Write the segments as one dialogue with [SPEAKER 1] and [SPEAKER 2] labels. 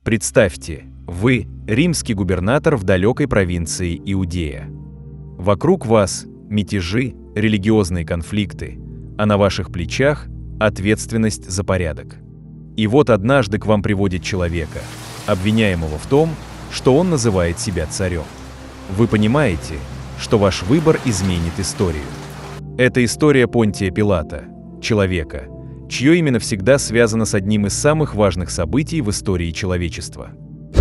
[SPEAKER 1] Представьте, вы – римский губернатор в далекой провинции Иудея. Вокруг вас мятежи, религиозные конфликты, а на ваших плечах ответственность за порядок. И вот однажды к вам приводят человека, обвиняемого в том, что он называет себя царем. Вы понимаете, что ваш выбор изменит историю. Это история Понтия Пилата, человека, чье имя навсегда связано с одним из самых важных событий в истории человечества.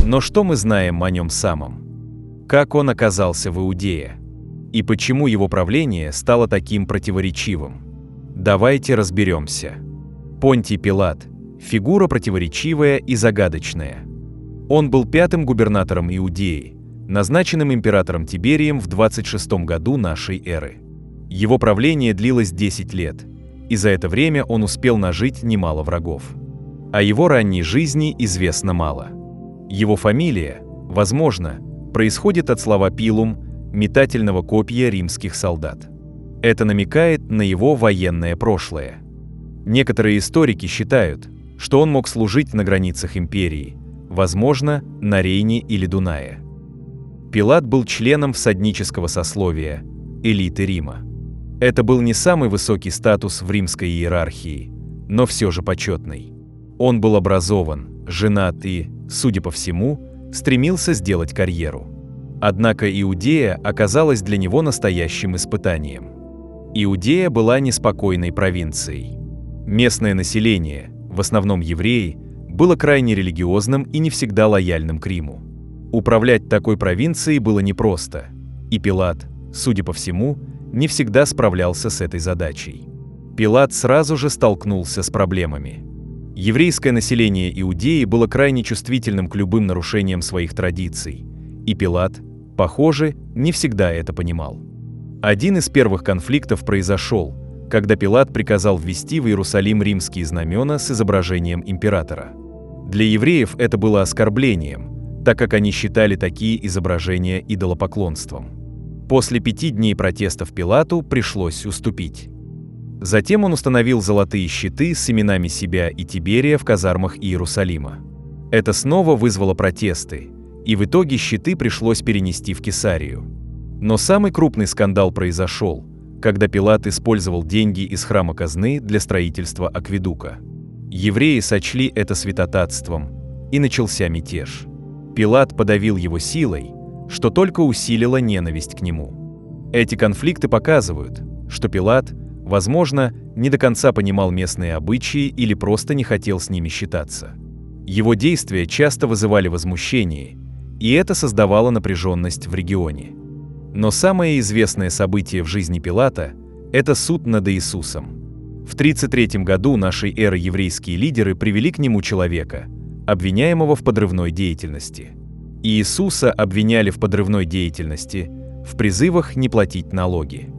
[SPEAKER 1] Но что мы знаем о нем самом? Как он оказался в Иудее? И почему его правление стало таким противоречивым? Давайте разберемся. Понтий Пилат – фигура противоречивая и загадочная. Он был пятым губернатором Иудеи, назначенным императором Тиберием в 26 году нашей эры. Его правление длилось 10 лет, и за это время он успел нажить немало врагов. О его ранней жизни известно мало. Его фамилия, возможно, происходит от слова «пилум» – метательного копья римских солдат. Это намекает на его военное прошлое. Некоторые историки считают, что он мог служить на границах империи, возможно, на Рейне или Дунае. Пилат был членом всаднического сословия, элиты Рима. Это был не самый высокий статус в римской иерархии, но все же почетный. Он был образован, женат и, судя по всему, стремился сделать карьеру. Однако Иудея оказалась для него настоящим испытанием. Иудея была неспокойной провинцией. Местное население, в основном евреи, было крайне религиозным и не всегда лояльным к Риму. Управлять такой провинцией было непросто, и Пилат, судя по всему, не всегда справлялся с этой задачей. Пилат сразу же столкнулся с проблемами. Еврейское население Иудеи было крайне чувствительным к любым нарушениям своих традиций, и Пилат, похоже, не всегда это понимал. Один из первых конфликтов произошел, когда Пилат приказал ввести в Иерусалим римские знамена с изображением императора. Для евреев это было оскорблением, так как они считали такие изображения идолопоклонством. После 5 дней протестов Пилату пришлось уступить. Затем он установил золотые щиты с именами себя и Тиберия в казармах Иерусалима. Это снова вызвало протесты, и в итоге щиты пришлось перенести в Кесарию. Но самый крупный скандал произошел, когда Пилат использовал деньги из храма казны для строительства акведука. Евреи сочли это святотатством, и начался мятеж. Пилат подавил его силой, что только усилило ненависть к нему. Эти конфликты показывают, что Пилат, возможно, не до конца понимал местные обычаи или просто не хотел с ними считаться. Его действия часто вызывали возмущение, и это создавало напряженность в регионе. Но самое известное событие в жизни Пилата – это суд над Иисусом. В 33 году нашей эры еврейские лидеры привели к нему человека, обвиняемого в подрывной деятельности. Иисуса обвиняли в подрывной деятельности, в призывах не платить налоги,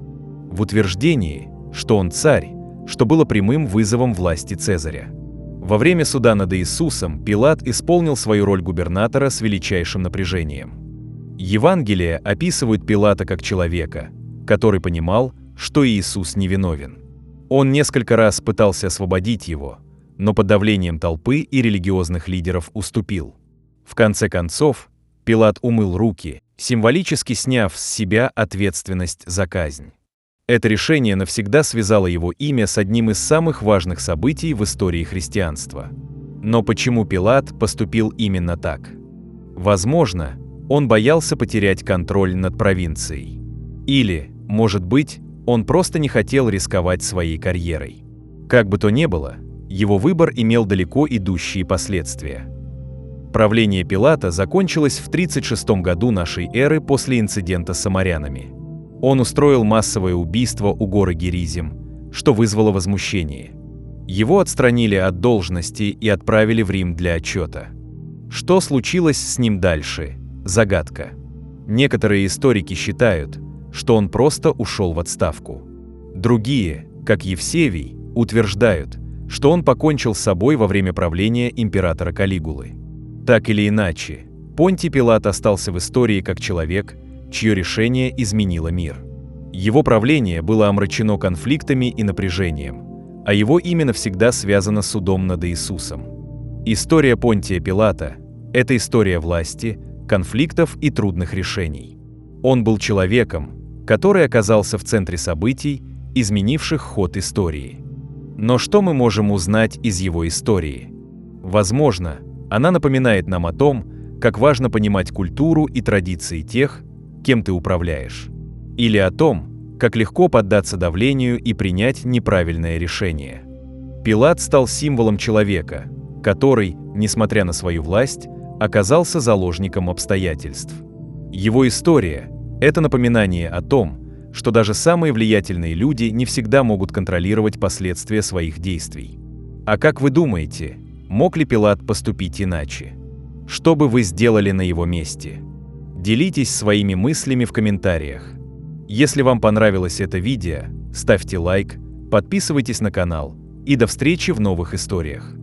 [SPEAKER 1] в утверждении, что он царь, что было прямым вызовом власти Цезаря. Во время суда над Иисусом Пилат исполнил свою роль губернатора с величайшим напряжением. Евангелия описывают Пилата как человека, который понимал, что Иисус невиновен. Он несколько раз пытался освободить его, но под давлением толпы и религиозных лидеров уступил. В конце концов, Пилат умыл руки, символически сняв с себя ответственность за казнь. Это решение навсегда связало его имя с одним из самых важных событий в истории христианства. Но почему Пилат поступил именно так? Возможно, он боялся потерять контроль над провинцией. Или, может быть, он просто не хотел рисковать своей карьерой. Как бы то ни было, его выбор имел далеко идущие последствия. Правление Пилата закончилось в 36 году нашей эры после инцидента с самарянами. Он устроил массовое убийство у горы Геризим, что вызвало возмущение. Его отстранили от должности и отправили в Рим для отчета. Что случилось с ним дальше? Загадка. Некоторые историки считают, что он просто ушел в отставку. Другие, как Евсевий, утверждают, что он покончил с собой во время правления императора Калигулы. Так или иначе, Понтий Пилат остался в истории как человек, чье решение изменило мир. Его правление было омрачено конфликтами и напряжением, а его имя навсегда связано с судом над Иисусом. История Понтия Пилата – Это история власти, конфликтов и трудных решений. Он был человеком, который оказался в центре событий, изменивших ход истории. Но что мы можем узнать из его истории? Возможно, она напоминает нам о том, как важно понимать культуру и традиции тех, кем ты управляешь. Или о том, как легко поддаться давлению и принять неправильное решение. Пилат стал символом человека, который, несмотря на свою власть, оказался заложником обстоятельств. Его история – это напоминание о том, что даже самые влиятельные люди не всегда могут контролировать последствия своих действий. А как вы думаете, мог ли Пилат поступить иначе? Что бы вы сделали на его месте? Делитесь своими мыслями в комментариях. Если вам понравилось это видео, ставьте лайк, подписывайтесь на канал и до встречи в новых историях.